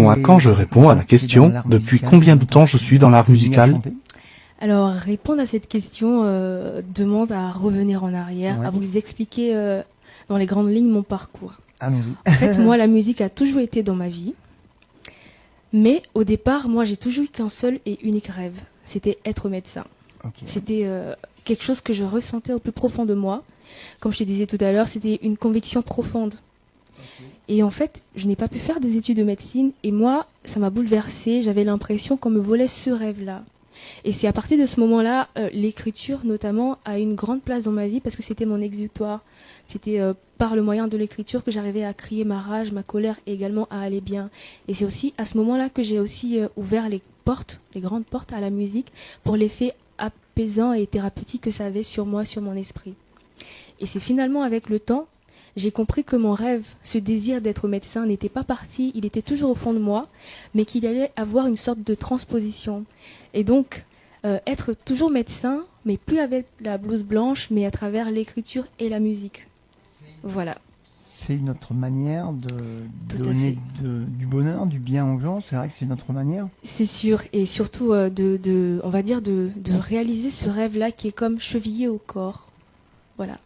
à quand je réponds à la question « Depuis combien de temps je suis dans l'art musical ?» Alors, répondre à cette question demande à revenir en arrière, à vous expliquer dans les grandes lignes mon parcours. Allons-y. En fait, moi, la musique a toujours été dans ma vie. Mais au départ, moi, j'ai toujours eu qu'un seul et unique rêve. C'était être médecin. Okay. C'était quelque chose que je ressentais au plus profond de moi. Comme je te disais tout à l'heure, c'était une conviction profonde. Okay. Et en fait, je n'ai pas pu faire des études de médecine. Et moi, ça m'a bouleversée. J'avais l'impression qu'on me volait ce rêve-là. Et c'est à partir de ce moment-là, l'écriture notamment a une grande place dans ma vie parce que c'était mon exutoire. C'était par le moyen de l'écriture que j'arrivais à crier ma rage, ma colère et également à aller bien. Et c'est aussi à ce moment-là que j'ai aussi ouvert les portes, les grandes portes à la musique pour l'effet apaisant et thérapeutique que ça avait sur moi, sur mon esprit. Et c'est finalement avec le temps, j'ai compris que mon rêve, ce désir d'être médecin n'était pas parti, il était toujours au fond de moi, mais qu'il allait avoir une sorte de transposition. Et donc, être toujours médecin, mais plus avec la blouse blanche, mais à travers l'écriture et la musique. Voilà. C'est une autre manière de donner du bonheur, du bien aux gens. C'est vrai que c'est une autre manière. C'est sûr, et surtout on va dire de réaliser ce rêve-là qui est comme chevillé au corps. Voilà.